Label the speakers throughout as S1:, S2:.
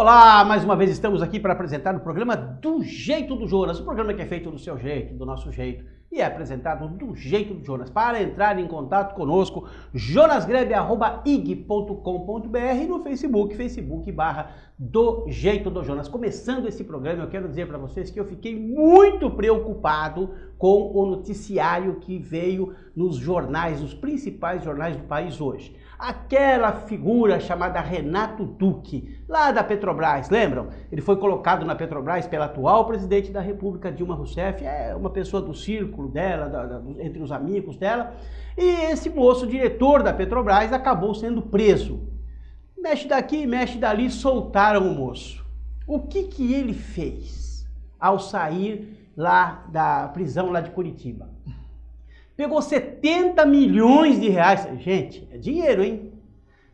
S1: Olá, mais uma vez estamos aqui para apresentar o programa Do Jeito do Jonas, o programa que é feito do seu jeito, do nosso jeito, e é apresentado do jeito do Jonas. Para entrar em contato conosco, jonasgrebe@ig.com.br e no Facebook, Facebook/Do Jeito do Jonas. Começando esse programa, eu quero dizer para vocês que eu fiquei muito preocupado com o noticiário que veio nos jornais, os principais jornais do país hoje. Aquela figura chamada Renato Duque, lá da Petrobras, lembram? Ele foi colocado na Petrobras pela atual presidente da República, Dilma Rousseff, é uma pessoa do círculo dela, entre os amigos dela, e esse moço, diretor da Petrobras, acabou sendo preso. Mexe daqui, mexe dali, soltaram o moço. O que ele fez ao sair lá da prisão lá de Curitiba? Pegou 70 milhões de reais. Gente, é dinheiro, hein?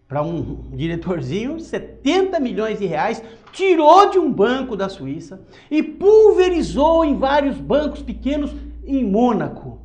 S1: Para um diretorzinho, 70 milhões de reais, tirou de um banco da Suíça e pulverizou em vários bancos pequenos em Mônaco.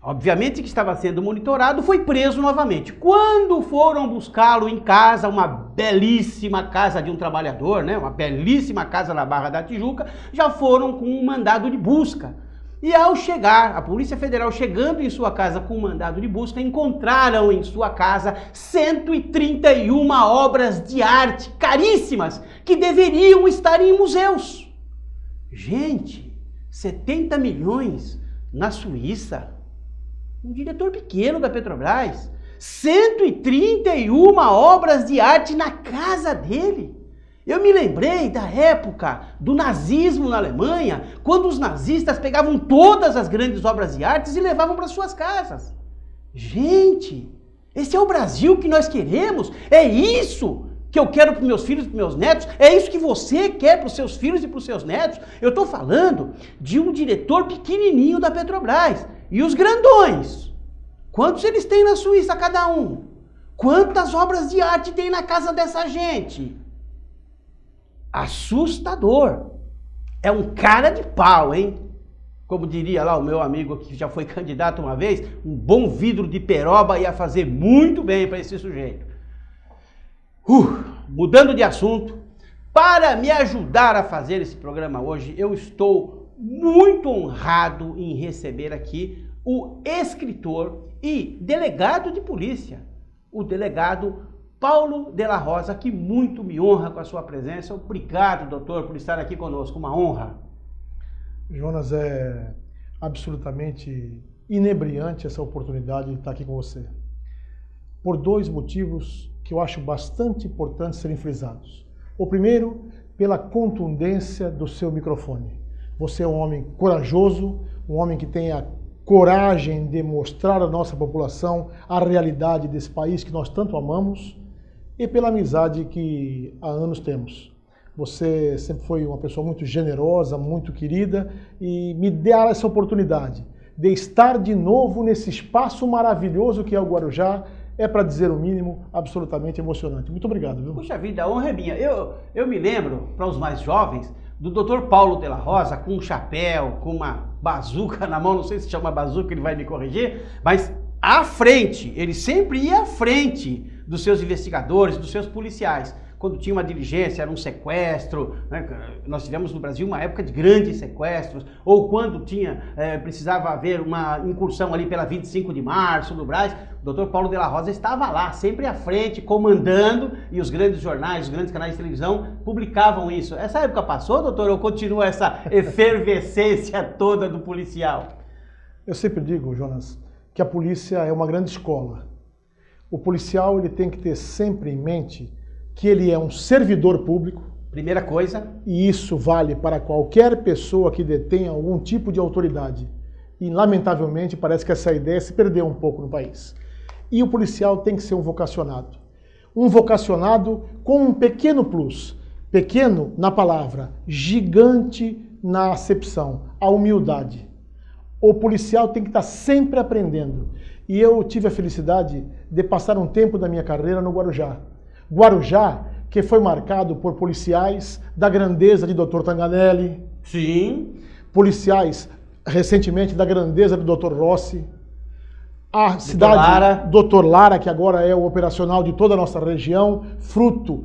S1: Obviamente que estava sendo monitorado, foi preso novamente. Quando foram buscá-lo em casa, uma belíssima casa de um trabalhador, né? Uma belíssima casa na Barra da Tijuca, já foram com um mandado de busca. E ao chegar, a Polícia Federal chegando em sua casa com um mandado de busca, encontraram em sua casa 131 obras de arte caríssimas que deveriam estar em museus. Gente, 70 milhões na Suíça, um diretor pequeno da Petrobras, 131 obras de arte na casa dele. Eu me lembrei da época do nazismo na Alemanha, quando os nazistas pegavam todas as grandes obras de arte e levavam para suas casas. Gente, esse é o Brasil que nós queremos? É isso que eu quero para os meus filhos e para os meus netos? É isso que você quer para os seus filhos e para os seus netos? Eu estou falando de um diretor pequenininho da Petrobras. E os grandões? Quantos eles têm na Suíça cada um? Quantas obras de arte tem na casa dessa gente? Assustador. É um cara de pau, hein? Como diria lá o meu amigo que já foi candidato uma vez, um bom vidro de peroba ia fazer muito bem para esse sujeito. Mudando de assunto, para me ajudar a fazer esse programa hoje, eu estou muito honrado em receber aqui o escritor e delegado de polícia, o delegado Paulo de la Rosa, que muito me honra com a sua presença. Obrigado, doutor, por estar aqui conosco. Uma honra.
S2: Jonas, é absolutamente inebriante essa oportunidade de estar aqui com você. Por dois motivos que eu acho bastante importantes serem frisados. O primeiro, pela contundência do seu microfone. Você é um homem corajoso, um homem que tem a coragem de mostrar à nossa população a realidade desse país que nós tanto amamos, e pela amizade que há anos temos. Você sempre foi uma pessoa muito generosa, muito querida, e me dar essa oportunidade de estar de novo nesse espaço maravilhoso que é o Guarujá, é, para dizer o mínimo, absolutamente emocionante. Muito obrigado, viu?
S1: Puxa vida, a honra é minha. Eu me lembro, para os mais jovens, do Dr. Paulo de la Rosa com um chapéu, com uma bazuca na mão, não sei se chama bazuca, ele vai me corrigir, mas à frente, ele sempre ia à frente dos seus investigadores, dos seus policiais. Quando tinha uma diligência, era um sequestro, né? Nós tivemos no Brasil uma época de grandes sequestros, ou quando precisava haver uma incursão ali pela 25 de março no Brás, o Dr. Paulo de la Rosa estava lá, sempre à frente, comandando, e os grandes jornais, os grandes canais de televisão publicavam isso. Essa época passou, doutor, ou continua essa efervescência toda do policial?
S2: Eu sempre digo, Jonas, que a polícia é uma grande escola. O policial ele tem que ter sempre em mente que ele é um servidor público.
S1: Primeira coisa.
S2: E isso vale para qualquer pessoa que detém algum tipo de autoridade. E, lamentavelmente, parece que essa ideia se perdeu um pouco no país. E o policial tem que ser um vocacionado. Um vocacionado com um pequeno plus. Pequeno na palavra, gigante na acepção, a humildade. O policial tem que estar sempre aprendendo. E eu tive a felicidade de passar um tempo da minha carreira no Guarujá. Guarujá, que foi marcado por policiais da grandeza de Dr. Tanganelli.
S1: Sim.
S2: Policiais, recentemente, da grandeza do Dr. Rossi. A cidade Dr. Lara, que agora é o operacional de toda a nossa região, fruto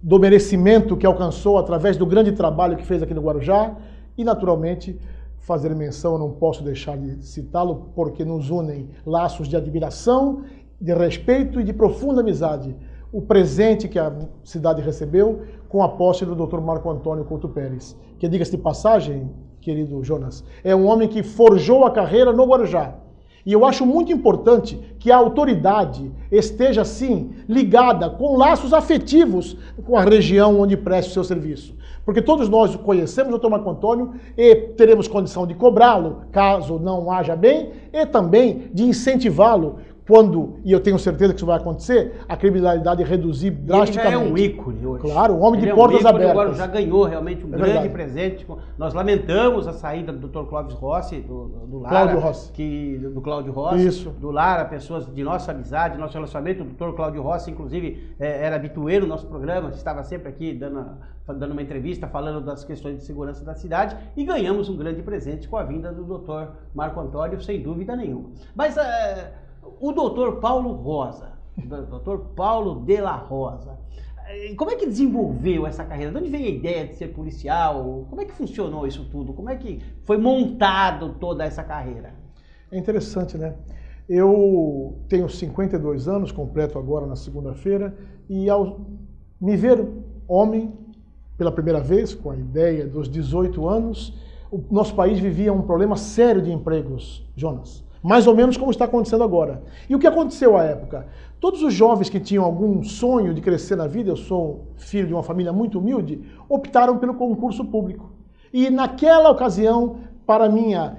S2: do merecimento que alcançou através do grande trabalho que fez aqui no Guarujá e, naturalmente, fazer menção, eu não posso deixar de citá-lo, porque nos unem laços de admiração, de respeito e de profunda amizade. O presente que a cidade recebeu com a posse do Dr. Marco Antônio Couto Pérez, que, diga-se de passagem, querido Jonas, é um homem que forjou a carreira no Guarujá. E eu acho muito importante que a autoridade esteja, sim, ligada com laços afetivos com a região onde presta o seu serviço. Porque todos nós conhecemos o Dr. Marco Antônio e teremos condição de cobrá-lo, caso não haja bem, e também de incentivá-lo quando, e eu tenho certeza que isso vai acontecer, a criminalidade reduzir drasticamente.
S1: Ele já é um ícone hoje.
S2: Claro, um homem de portas abertas.
S1: Agora já ganhou realmente um grande presente. Nós lamentamos a saída do Dr. Clóvis Rossi, do Lara.
S2: Cláudio Rossi.
S1: Do Cláudio Rossi.
S2: Isso.
S1: Do Lara, pessoas de nossa amizade, nosso relacionamento. O Dr. Cláudio Rossi, inclusive, era habitueiro no nosso programa, estava sempre aqui dando uma entrevista, falando das questões de segurança da cidade, e ganhamos um grande presente com a vinda do Dr. Marco Antônio, sem dúvida nenhuma. Mas o Dr. Paulo Rosa, Dr. Paulo de la Rosa, como é que desenvolveu essa carreira? De onde veio a ideia de ser policial? Como é que funcionou isso tudo? Como é que foi montado toda essa carreira?
S2: É interessante, né? Eu tenho 52 anos, completo agora na segunda-feira, e ao me ver homem pela primeira vez, com a ideia dos 18 anos, o nosso país vivia um problema sério de empregos, Jonas. Mais ou menos como está acontecendo agora. E o que aconteceu à época? Todos os jovens que tinham algum sonho de crescer na vida, eu sou filho de uma família muito humilde, optaram pelo concurso público. E naquela ocasião, para minha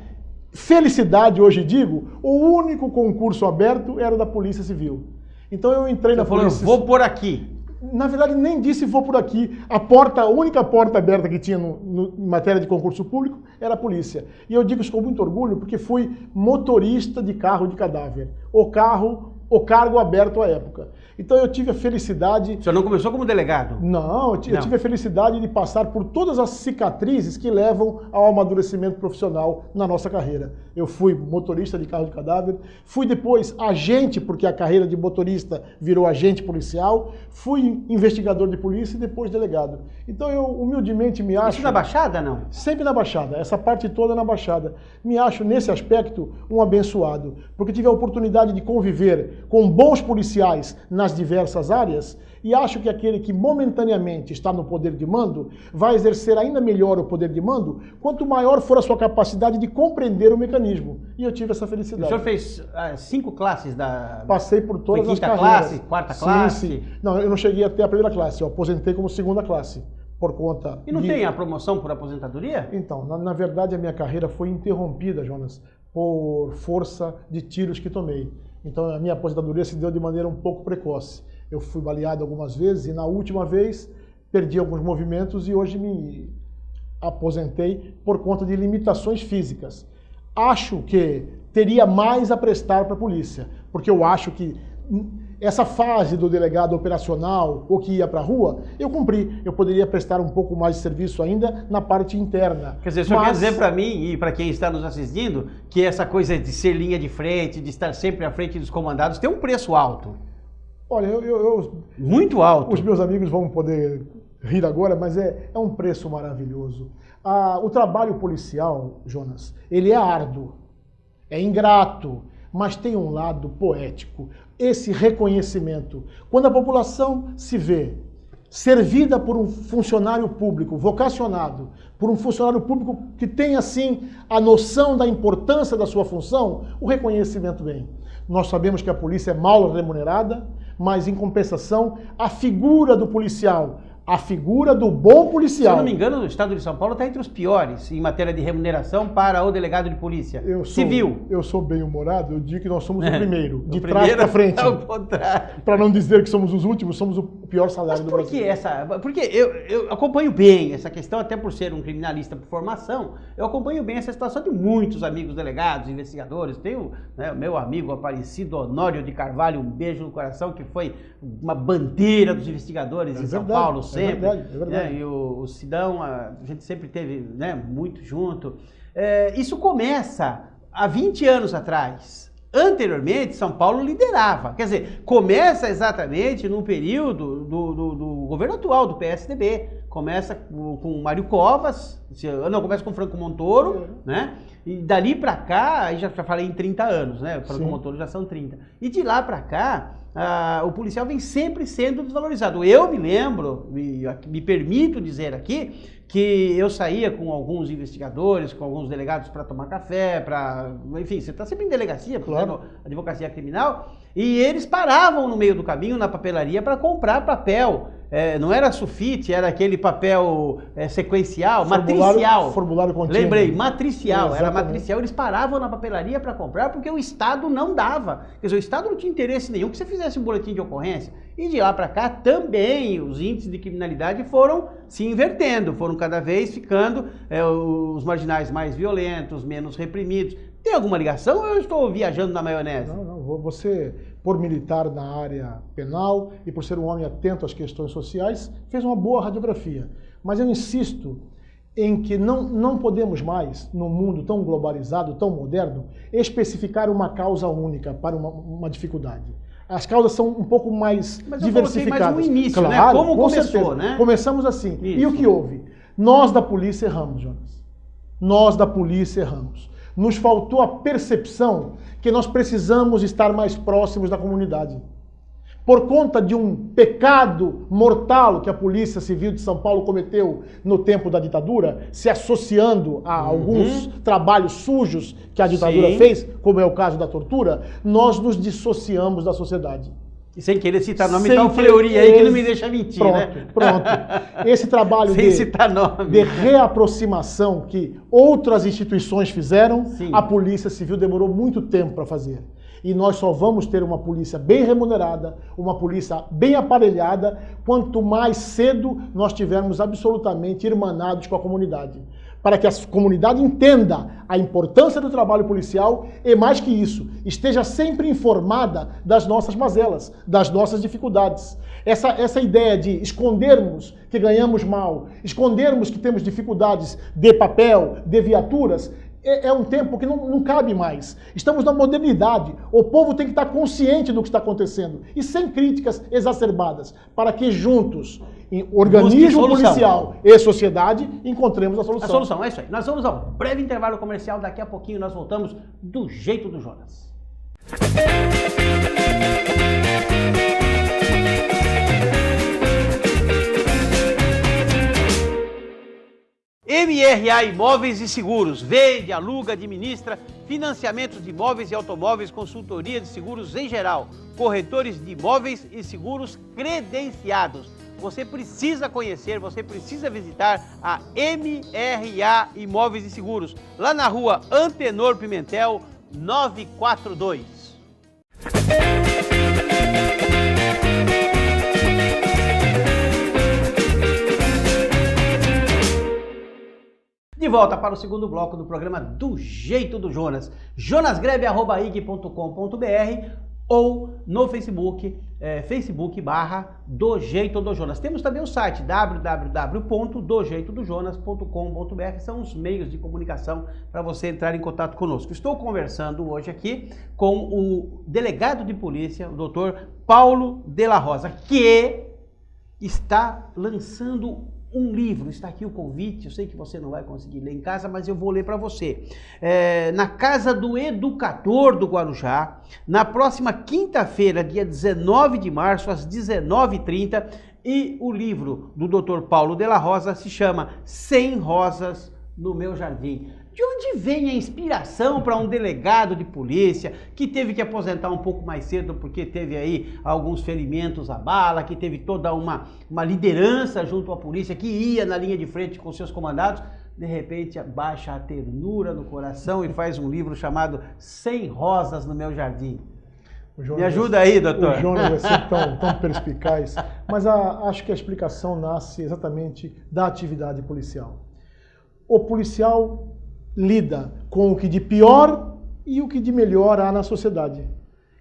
S2: felicidade, hoje digo, o único concurso aberto era o da Polícia Civil. Então eu entrei na Polícia...
S1: Vou por aqui.
S2: Na verdade, nem disse vou por aqui. A única porta aberta que tinha em matéria de concurso público era a polícia. E eu digo isso com muito orgulho porque fui motorista de carro de cadáver. O cargo aberto à época. Então eu tive a felicidade...
S1: O senhor não começou como delegado?
S2: Não, eu tive a felicidade de passar por todas as cicatrizes que levam ao amadurecimento profissional na nossa carreira. Eu fui motorista de carro de cadáver, fui depois agente, porque a carreira de motorista virou agente policial, fui investigador de polícia e depois delegado. Então eu humildemente me acho...
S1: Isso na Baixada, não?
S2: Sempre na Baixada, essa parte toda na Baixada. Me acho, nesse aspecto, um abençoado, porque tive a oportunidade de conviver com bons policiais nas diversas áreas, e acho que aquele que momentaneamente está no poder de mando vai exercer ainda melhor o poder de mando quanto maior for a sua capacidade de compreender o mecanismo. E eu tive essa felicidade.
S1: O senhor fez 5 classes da...
S2: Passei por todas as carreiras.
S1: Quinta classe, quarta classe?
S2: Sim. Não, eu não cheguei até a primeira classe, eu aposentei como segunda classe. Por conta
S1: E não tem a promoção por aposentadoria?
S2: Então, na verdade a minha carreira foi interrompida, Jonas, por força de tiros que tomei. Então a minha aposentadoria se deu de maneira um pouco precoce. Eu fui baleado algumas vezes e na última vez perdi alguns movimentos e hoje me aposentei por conta de limitações físicas. Acho que teria mais a prestar para a polícia, porque eu acho que essa fase do delegado operacional ou que ia para a rua, eu cumpri. Eu poderia prestar um pouco mais de serviço ainda na parte interna.
S1: Quer dizer, o senhor quer dizer para mim e para quem está nos assistindo que essa coisa de ser linha de frente, de estar sempre à frente dos comandados, tem um preço alto.
S2: Olha,
S1: muito alto.
S2: Os meus amigos vão poder rir agora, mas é um preço maravilhoso. O trabalho policial, Jonas, ele é árduo, é ingrato, mas tem um lado poético. Esse reconhecimento. Quando a população se vê servida por um funcionário público, vocacionado, por um funcionário público que tem, assim, a noção da importância da sua função, o reconhecimento vem. Nós sabemos que a polícia é mal remunerada, mas, em compensação, a figura do policial, a figura do bom policial...
S1: Se eu não me engano, o estado de São Paulo está entre os piores em matéria de remuneração para o delegado de polícia civil.
S2: Eu sou bem-humorado, eu digo que nós somos o primeiro, de trás para frente. Para não dizer que somos os últimos, somos o pior salário do Brasil.
S1: Porque eu acompanho bem essa questão, até por ser um criminalista por formação, eu acompanho bem essa situação de muitos amigos delegados, investigadores. Tenho o meu amigo Aparecido Honório de Carvalho, um beijo no coração, que foi uma bandeira dos investigadores em São Paulo. Sempre,
S2: é verdade.
S1: E o Sidão, a gente sempre teve muito junto. Isso começa há 20 anos atrás. Anteriormente, São Paulo liderava. Quer dizer, começa exatamente no período do governo atual, do PSDB. Começa com Mário Covas, começa com Franco Montoro, né? E dali para cá, aí já falei em 30 anos, né? O Franco Montoro já são 30. E de lá para cá, o policial vem sempre sendo desvalorizado. Eu me lembro, me permito dizer aqui, que eu saía com alguns investigadores, com alguns delegados para tomar café, enfim, você está sempre em delegacia, fazendo advocacia criminal, e eles paravam no meio do caminho, na papelaria, para comprar papel. Não era sulfite, era aquele papel sequencial, matricial.
S2: Formulário contínuo.
S1: Lembrei, matricial, era matricial. Eles paravam na papelaria para comprar porque o Estado não dava. Quer dizer, o Estado não tinha interesse nenhum que você fizesse um boletim de ocorrência. E de lá para cá também os índices de criminalidade foram se invertendo, foram cada vez ficando os marginais mais violentos, menos reprimidos. Tem alguma ligação ou eu estou viajando na maionese?
S2: Não. Você, por militar na área penal e por ser um homem atento às questões sociais, fez uma boa radiografia. Mas eu insisto em que não podemos mais, num mundo tão globalizado, tão moderno, especificar uma causa única para uma dificuldade. As causas são um pouco mais diversificadas.
S1: Mas no início,
S2: claro,
S1: né? Como começou,
S2: certeza.
S1: Né?
S2: Começamos assim.
S1: Isso.
S2: E o que houve? Nós da polícia erramos, Jonas. Nós da polícia erramos. Nos faltou a percepção que nós precisamos estar mais próximos da comunidade. Por conta de um pecado mortal que a Polícia Civil de São Paulo cometeu no tempo da ditadura, se associando a alguns trabalhos sujos que a ditadura fez, como é o caso da tortura, nós nos dissociamos da sociedade.
S1: E sem querer citar nome, tá um Fleury aí que não me deixa mentir,
S2: Pronto. Esse trabalho de reaproximação que outras instituições fizeram, a Polícia Civil demorou muito tempo para fazer. E nós só vamos ter uma polícia bem remunerada, uma polícia bem aparelhada, quanto mais cedo nós tivermos absolutamente irmanados com a comunidade. Para que a comunidade entenda a importância do trabalho policial e, mais que isso, esteja sempre informada das nossas mazelas, das nossas dificuldades. Essa ideia de escondermos que ganhamos mal, escondermos que temos dificuldades de papel, de viaturas, é um tempo que não cabe mais. Estamos na modernidade. O povo tem que estar consciente do que está acontecendo e sem críticas exacerbadas, para que juntos, em organismo policial e sociedade, encontremos a solução.
S1: A solução, é isso aí. Nós vamos a um breve intervalo comercial. Daqui a pouquinho nós voltamos do jeito do Jonas. MRA Imóveis e Seguros, vende, aluga, administra financiamentos de imóveis e automóveis, consultoria de seguros em geral, corretores de imóveis e seguros credenciados. Você precisa conhecer, você precisa visitar a MRA Imóveis e Seguros, lá na rua Antenor Pimentel, 942. De volta para o segundo bloco do programa Do Jeito do Jonas. jonasgrebe@ig.com.br ou no Facebook, Facebook/Do Jeito do Jonas. Temos também o site www.dojeitodojonas.com.br, são os meios de comunicação para você entrar em contato conosco. Estou conversando hoje aqui com o delegado de polícia, o Dr. Paulo de la Rosa, que está lançando um livro. Está aqui o convite, eu sei que você não vai conseguir ler em casa, mas eu vou ler para você. Na Casa do Educador do Guarujá, na próxima quinta-feira, dia 19 de março, às 19h30, e o livro do Dr. Paulo de la Rosa se chama 100 Rosas no Meu Jardim. De onde vem a inspiração para um delegado de polícia que teve que aposentar um pouco mais cedo porque teve aí alguns ferimentos à bala, que teve toda uma liderança junto à polícia, que ia na linha de frente com seus comandados, de repente baixa a ternura no coração e faz um livro chamado 100 Rosas no Meu Jardim? Me ajuda aí, doutor.
S2: O Jonas vai ser tão perspicaz, mas acho que a explicação nasce exatamente da atividade policial. O policial lida com o que de pior e o que de melhor há na sociedade.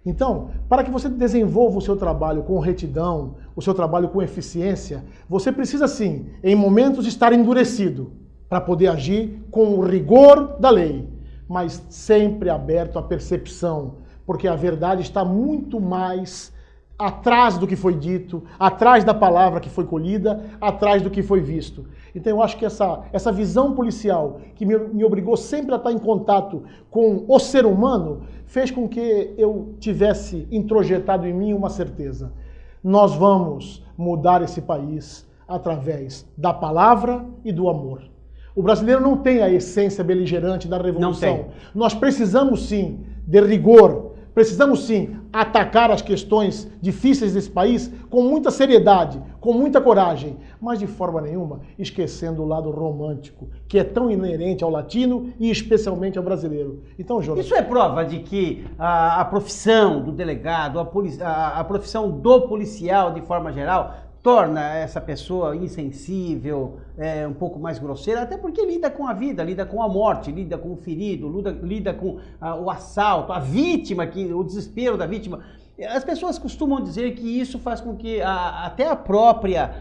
S2: Então, para que você desenvolva o seu trabalho com retidão, o seu trabalho com eficiência, você precisa sim, em momentos, estar endurecido para poder agir com o rigor da lei, mas sempre aberto à percepção, porque a verdade está muito mais atrás do que foi dito, atrás da palavra que foi colhida, atrás do que foi visto. Então eu acho que essa visão policial, que me obrigou sempre a estar em contato com o ser humano, fez com que eu tivesse introjetado em mim uma certeza. Nós vamos mudar esse país através da palavra e do amor. O brasileiro não tem a essência beligerante da revolução. Nós precisamos sim de rigor, precisamos sim atacar as questões difíceis desse país com muita seriedade, com muita coragem, mas de forma nenhuma esquecendo o lado romântico, que é tão inerente ao latino e especialmente ao brasileiro. Então, Jonas...
S1: Isso é prova de que a profissão do delegado, a profissão do policial de forma geral, torna essa pessoa insensível, um pouco mais grosseira, até porque lida com a vida, lida com a morte, lida com o ferido, lida com o assalto, a vítima, o desespero da vítima. As pessoas costumam dizer que isso faz com que até a própria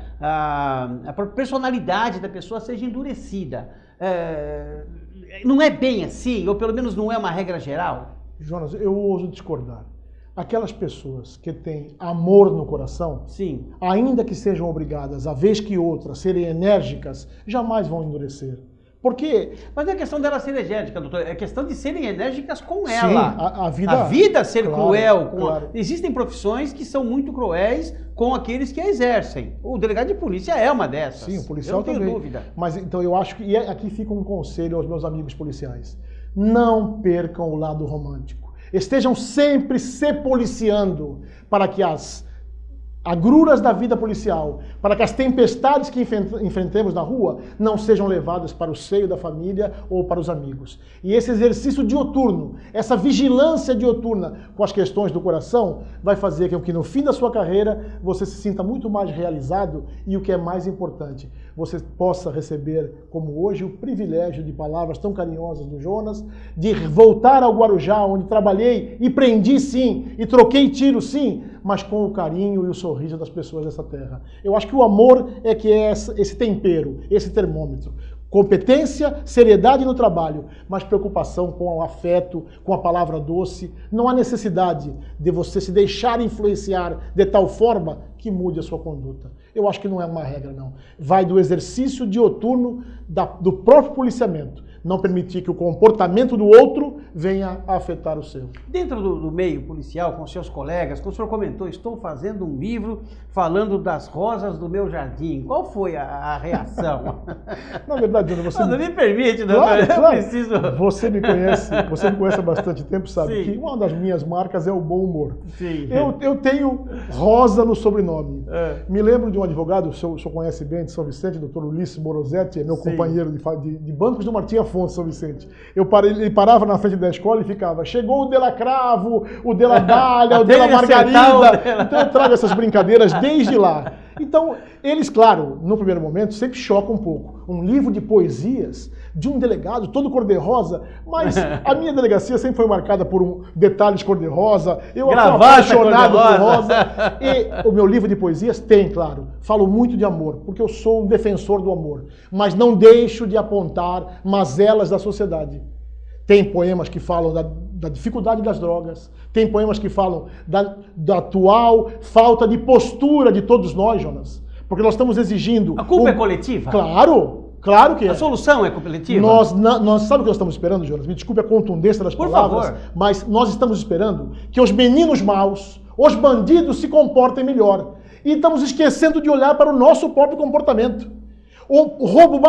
S1: personalidade da pessoa seja endurecida. Não é bem assim, ou pelo menos não é uma regra geral?
S2: Jonas, eu ouso discordar. Aquelas pessoas que têm amor no coração,
S1: sim,
S2: ainda que sejam obrigadas, a vez que outra, serem enérgicas, jamais vão endurecer. Porque...
S1: Mas não é questão dela ser enérgica, doutor, é questão de serem enérgicas com
S2: sim,
S1: ela.
S2: a
S1: vida ser
S2: claro,
S1: cruel.
S2: Claro.
S1: Existem profissões que são muito cruéis com aqueles que a exercem. O delegado de polícia é uma dessas.
S2: Sim, o policial
S1: também. Eu não tenho
S2: também.
S1: dúvida.
S2: Mas então eu acho que, e aqui fica um conselho aos meus amigos policiais, não percam o lado romântico. Estejam sempre se policiando para que as agruras da vida policial, para que as tempestades que enfrentemos na rua não sejam levadas para o seio da família ou para os amigos. E esse exercício dioturno, essa vigilância dioturna com as questões do coração, vai fazer com que no fim da sua carreira você se sinta muito mais realizado e, o que é mais importante, você possa receber, como hoje, o privilégio de palavras tão carinhosas do Jonas, de voltar ao Guarujá, onde trabalhei e prendi sim, e troquei tiro sim, mas com o carinho e o sorriso das pessoas dessa terra. Eu acho que o amor é que é esse tempero, esse termômetro. Competência, seriedade no trabalho, mas preocupação com o afeto, com a palavra doce. Não há necessidade de você se deixar influenciar de tal forma que mude a sua conduta. Eu acho que não é uma regra, não. Vai do exercício dioturno do próprio policiamento. Não permitir que o comportamento do outro venha a afetar o seu.
S1: Dentro do meio policial, com seus colegas, como o senhor comentou, estou fazendo um livro falando das rosas do meu jardim. Qual foi a reação?
S2: Na verdade, Ana, você...
S1: Não me permite, doutor,
S2: claro.
S1: Eu preciso...
S2: Você me conhece há bastante tempo, sabe
S1: Sim.
S2: que uma das minhas marcas é o bom humor.
S1: Sim.
S2: Eu tenho Rosa no sobrenome. Me lembro de um advogado, o senhor conhece bem, de São Vicente, doutor Ulisses Morosetti, é meu
S1: Sim.
S2: companheiro de bancos do Martim Afonso, São Vicente. Ele parava na frente da escola e ficava, chegou o Dela Cravo, o Dela Dália, o Dela Margarida. Então eu trago essas brincadeiras desde lá. Então, eles, claro, no primeiro momento, sempre chocam um pouco. Um livro de poesias de um delegado todo cor-de-rosa, mas a minha delegacia sempre foi marcada por detalhes cor-de-rosa, eu sou apaixonado por rosa, e o meu livro de poesias tem, claro, falo muito de amor, porque eu sou um defensor do amor, mas não deixo de apontar mazelas da sociedade. Tem poemas que falam da dificuldade das drogas, tem poemas que falam da atual falta de postura de todos nós, Jonas, porque nós estamos exigindo...
S1: A culpa é coletiva?
S2: Claro que é.
S1: A solução é coletiva?
S2: Nós sabe o que nós estamos esperando, Jonas? Me desculpe a contundência das palavras,
S1: favor.
S2: Mas nós estamos esperando que os meninos maus, os bandidos se comportem melhor. E estamos esquecendo de olhar para o nosso próprio comportamento. O roubo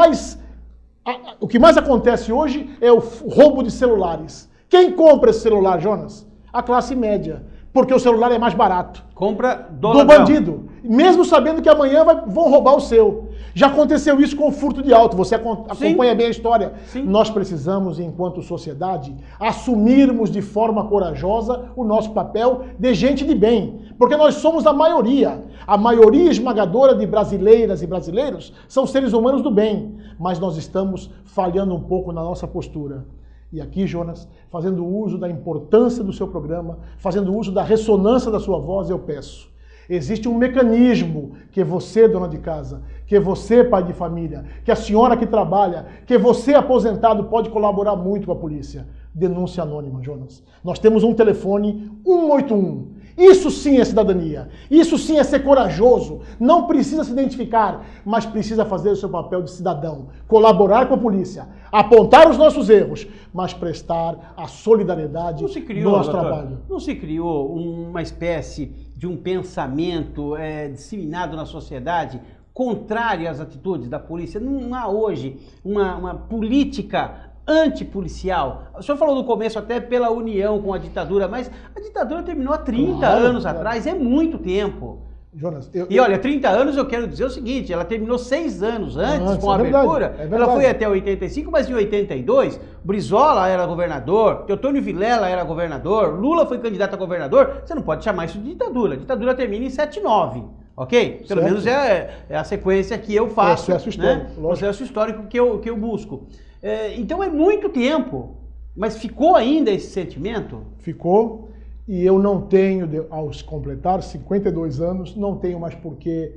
S2: o que mais acontece hoje é o roubo de celulares. Quem compra esse celular, Jonas? A classe média. Porque o celular é mais barato.
S1: Compra
S2: do bandido. Mesmo sabendo que amanhã vão roubar o seu. Já aconteceu isso com o furto de auto. Você acompanha bem a história. Sim. Nós precisamos, enquanto sociedade, assumirmos de forma corajosa o nosso papel de gente de bem. Porque nós somos a maioria. A maioria esmagadora de brasileiras e brasileiros são seres humanos do bem. Mas nós estamos falhando um pouco na nossa postura. E aqui, Jonas, fazendo uso da importância do seu programa, fazendo uso da ressonância da sua voz, eu peço. Existe um mecanismo que você, dona de casa, que você, pai de família, que a senhora que trabalha, que você, aposentado, pode colaborar muito com a polícia. denúncia anônima, Jonas. Nós temos um telefone 181. Isso sim é cidadania. Isso sim é ser corajoso. Não precisa se identificar, mas precisa fazer o seu papel de cidadão. Colaborar com a polícia. Apontar os nossos erros, mas prestar a solidariedade do nosso trabalho.
S1: Não se criou uma espécie de um pensamento disseminado na sociedade contrário às atitudes da polícia? Não há hoje uma política antipolicial. O senhor falou no começo até pela união com a ditadura, mas a ditadura terminou há 30 anos atrás, é muito tempo.
S2: Jonas,
S1: e olha, 30 anos eu quero dizer o seguinte, ela terminou 6 anos antes com a abertura, ela foi até 85, mas em 82, Brizola era governador, Teotônio Vilela era governador, Lula foi candidato a governador, você não pode chamar isso de ditadura, a ditadura termina em 79. Ok? Pelo menos é a sequência que eu faço.
S2: Processo histórico.
S1: Né? Processo histórico que eu busco. Então é muito tempo, mas ficou ainda esse sentimento?
S2: Ficou, e eu não tenho, aos completar 52 anos, não tenho mais por que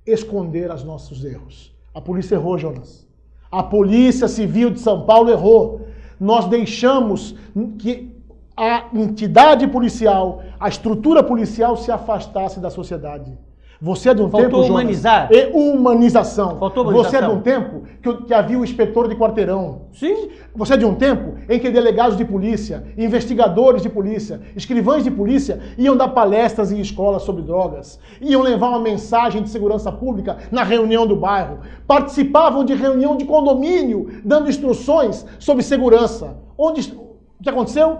S2: esconder os nossos erros. A polícia errou, Jonas. A Polícia Civil de São Paulo errou. Nós deixamos que a entidade policial, a estrutura policial se afastasse da sociedade. Você é de um tempo, Jonas,
S1: humanizar.
S2: Humanização.
S1: Faltou humanização.
S2: Você é de um tempo que havia o inspetor de quarteirão.
S1: Sim.
S2: Você é de um tempo em que delegados de polícia, investigadores de polícia, escrivães de polícia iam dar palestras em escolas sobre drogas, iam levar uma mensagem de segurança pública na reunião do bairro, participavam de reunião de condomínio, dando instruções sobre segurança. O que aconteceu?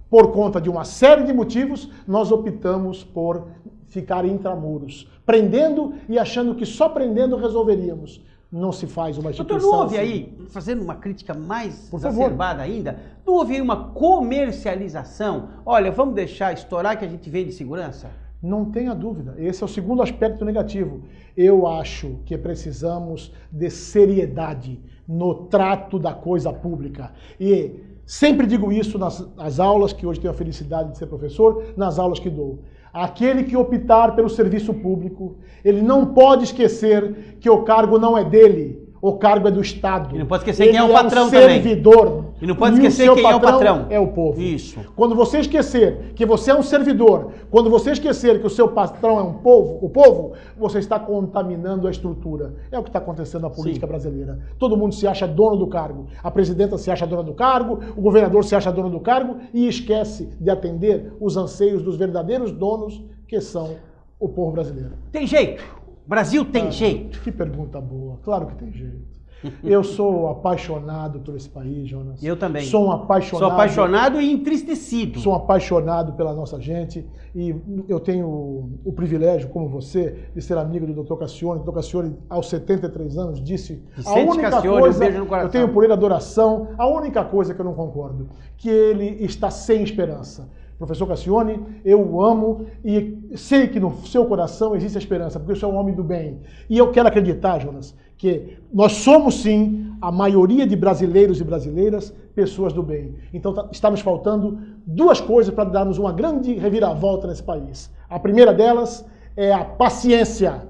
S2: Por conta de uma série de motivos, nós optamos por ficar intramuros, prendendo e achando que só prendendo resolveríamos. Não se faz uma instituição.
S1: Doutor, não houve aí, fazendo uma crítica mais exacerbada ainda, não houve aí uma comercialização? Olha, vamos deixar estourar que a gente vende segurança?
S2: Não tenha dúvida. Esse é o segundo aspecto negativo. Eu acho que precisamos de seriedade no trato da coisa pública. E sempre digo isso nas aulas, que hoje tenho a felicidade de ser professor, nas aulas que dou. Aquele que optar pelo serviço público, ele não pode esquecer que o cargo não é dele, o cargo é do Estado.
S1: E não pode esquecer quem é o patrão também.
S2: Ele é um servidor.
S1: E não pode esquecer quem é o patrão.
S2: É o povo.
S1: Isso.
S2: Quando você esquecer que você é um servidor, quando você esquecer que o seu patrão é o povo, você está contaminando a estrutura. É o que está acontecendo na política brasileira. Todo mundo se acha dono do cargo. A presidenta se acha dona do cargo, o governador se acha dono do cargo e esquece de atender os anseios dos verdadeiros donos, que são o povo brasileiro.
S1: Tem jeito? Brasil tem jeito?
S2: Que pergunta boa. Claro que tem jeito. Eu sou apaixonado por esse país, Jonas.
S1: Eu também.
S2: Sou apaixonado.
S1: Sou apaixonado e entristecido.
S2: Sou apaixonado pela nossa gente e eu tenho o privilégio, como você, de ser amigo do Dr. Cassione. O Dr. Cassione, aos 73 anos, disse a única
S1: Cassione,
S2: coisa,
S1: um beijo no coração.
S2: Eu tenho por ele adoração, a única coisa que eu não concordo, que ele está sem esperança. Professor Cassione, eu o amo e sei que no seu coração existe a esperança, porque o senhor é um homem do bem. E eu quero acreditar, Jonas, que nós somos sim, a maioria de brasileiros e brasileiras, pessoas do bem. Então está nos faltando duas coisas para darmos uma grande reviravolta nesse país. A primeira delas é a paciência.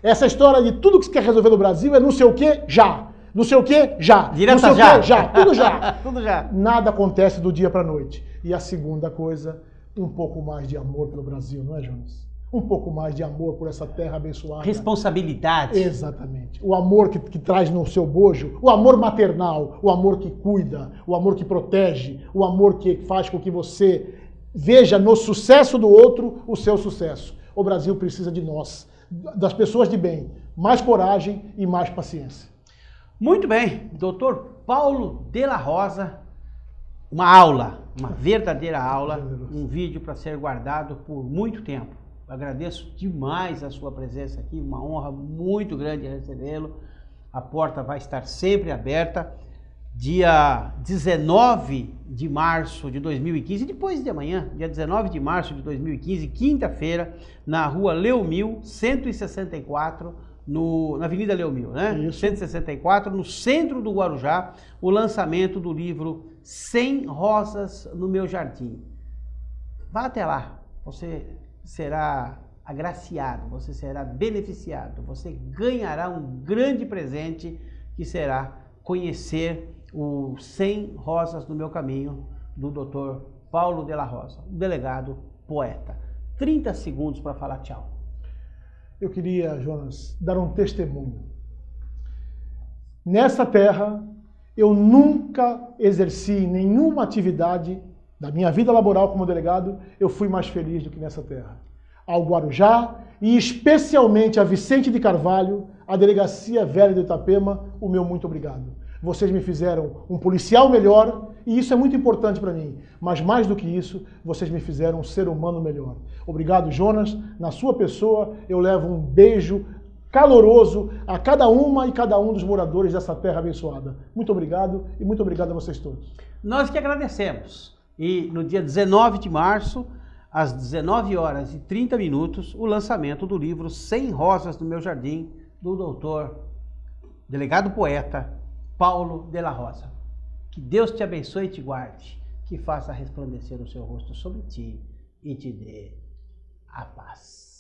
S2: Essa história de tudo que se quer resolver no Brasil é não sei o que, já. Não sei o que, já.
S1: Direta
S2: não sei
S1: já.
S2: o que, já. Tudo já.
S1: Tudo já.
S2: Nada acontece do dia para a noite. E a segunda coisa, um pouco mais de amor pelo Brasil, não é, Jonas? Um pouco mais de amor por essa terra abençoada.
S1: Responsabilidade.
S2: Exatamente. O amor que traz no seu bojo, o amor maternal, o amor que cuida, o amor que protege, o amor que faz com que você veja no sucesso do outro o seu sucesso. O Brasil precisa de nós, das pessoas de bem, mais coragem e mais paciência.
S1: Muito bem, doutor Paulo de la Rosa, uma aula, uma verdadeira aula, um vídeo para ser guardado por muito tempo. Eu agradeço demais a sua presença aqui, uma honra muito grande recebê-lo. A porta vai estar sempre aberta. Dia 19 de março de 2015, depois de amanhã, dia 19 de março de 2015, quinta-feira, na rua Leomil, 164, na Avenida Leomil, né?
S2: Isso.
S1: 164, no centro do Guarujá, o lançamento do livro 100 Rosas no Meu Jardim. Vá até lá, você será agraciado, você será beneficiado, você ganhará um grande presente que será conhecer o 100 Rosas no Meu Caminho, do Dr. Paulo de la Rosa, delegado poeta. 30 segundos para falar tchau.
S2: Eu queria, Jonas, dar um testemunho. Nessa terra, eu nunca exerci nenhuma atividade da minha vida laboral como delegado, eu fui mais feliz do que nessa terra. Ao Guarujá e especialmente a Vicente de Carvalho, a Delegacia Velha de Itapema, o meu muito obrigado. Vocês me fizeram um policial melhor e isso é muito importante para mim. Mas mais do que isso, vocês me fizeram um ser humano melhor. Obrigado, Jonas. Na sua pessoa, eu levo um beijo caloroso a cada uma e cada um dos moradores dessa terra abençoada. Muito obrigado e muito obrigado a vocês todos.
S1: Nós que agradecemos. E no dia 19 de março, às 19h30, o lançamento do livro 100 Rosas no Meu Jardim, do doutor, delegado poeta, Paulo de la Rosa. Que Deus te abençoe e te guarde, que faça resplandecer o seu rosto sobre ti e te dê a paz.